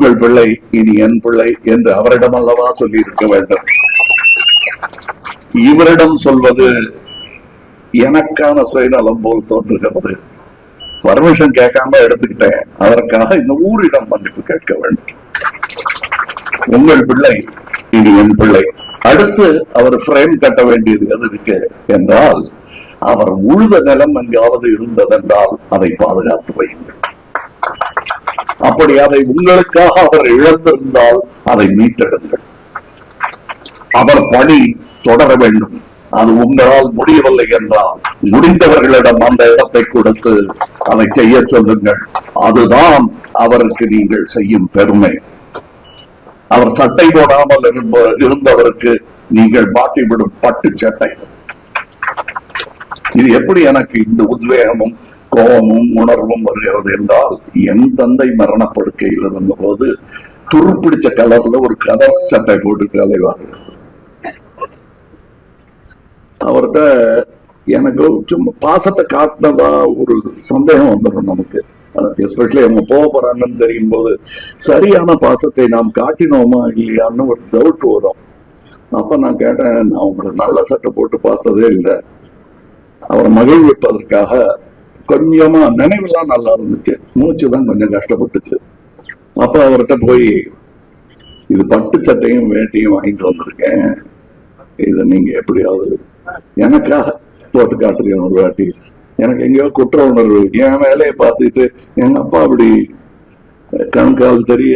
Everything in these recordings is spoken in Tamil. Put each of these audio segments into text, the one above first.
உங்கள் பிள்ளை இனி என் பிள்ளை என்று அவரிடம் அல்லவா சொல்லி இருக்க வேண்டும். இவரிடம் சொல்வது எனக்கான சுயநலம் போல் தோன்றுகிறது. பர்மிஷன் கேட்காம எடுத்துக்கிட்டேன், அதற்காக இந்த ஊரிடம் மன்னிப்பு கேட்க வேண்டும். உங்கள் பிள்ளை இனி என் பிள்ளை. அடுத்து அவர் ஃப்ரேம் கட்ட வேண்டியது எது இருக்கு என்றால், அவர் உழுத நிலம் எங்காவது இருந்ததென்றால் அதை பாதுகாத்து வையுங்கள். அப்படி அதை உங்களுக்காக அவர் இழந்திருந்தால் அதை மீட்டெடுங்கள். அவர் பணி தொடர வேண்டும். அது உங்களால் முடியவில்லை என்றால் முடிந்தவர்களிடம் அந்த இடத்தை கொடுத்து அதை செய்ய சொல்லுங்கள். அதுதான் அவருக்கு நீங்கள் செய்யும் பெருமை. அவர் சட்டை போடாமல் இருந்தவருக்கு நீங்கள் மாற்றிவிடும் பட்டு சட்டை. இது எப்படி எனக்கு இந்த உத்வேகமும் கோபமும் உணர்வும் வருகிறது என்றால், என் தந்தை மரணப்படுக்கையில் இருந்த போது துருப்பிடிச்ச கலர்ல ஒரு கதர் சட்டை போட்டு கலைவார்கள். அவர்கிட்ட எனக்கு சும்மா பாசத்தை காட்டினதா ஒரு சந்தேகம் வந்துடும் நமக்கு. எஸ்பெஷலி அவங்க போக போறாங்கன்னு தெரியும் போது சரியான பாசத்தை நாம் காட்டினோமா இல்லையான்னு ஒரு டவுட் வரும். அப்ப நான் கேட்டேன், நான் உங்களுக்கு நல்ல சட்டை போட்டு பார்த்ததே இல்லை. அவரை மகிழ்விப்பதற்காக கொஞ்சமா நினைவெல்லாம் நல்லா இருந்துச்சு, மூச்சுதான் கொஞ்சம் கஷ்டப்பட்டுச்சு. அப்ப அவர்கிட்ட போய், இது பட்டு சட்டையும் வேட்டியும் வாங்கிட்டு வந்திருக்கேன், இதை நீங்க எப்படியாவது எனக்காக போட்டு காட்டுறீங்க ஒரு வாட்டி. எனக்கு எங்கேயோ குற்ற உணர்வு, என் வேலையை பார்த்துட்டு எங்க அப்பா அப்படி கணக்கால் தெரிய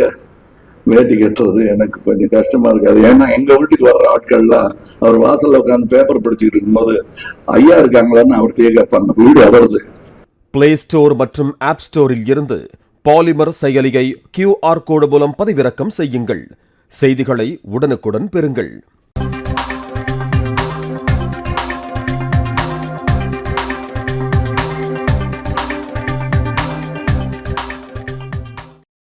வேட்டி கட்டுறது எனக்கு கொஞ்சம் கஷ்டமா இருக்காது. ஏன்னா எங்க வீட்டுக்கு வர்ற ஆட்கள்லாம் அவர் வாசல்ல உட்காந்து பேப்பர் படிச்சுட்டு இருக்கும்போது ஐயா இருக்காங்களான்னு அவர் கேட்பாங்க. வீடு அவரது. பிளே ஸ்டோர் மற்றும் ஆப் ஸ்டோரில் இருந்து பாலிமர் செயலியை QR கோடு மூலம் பதிவிறக்கம் செய்யுங்கள். செய்திகளை உடனுக்குடன் பெறுங்கள்.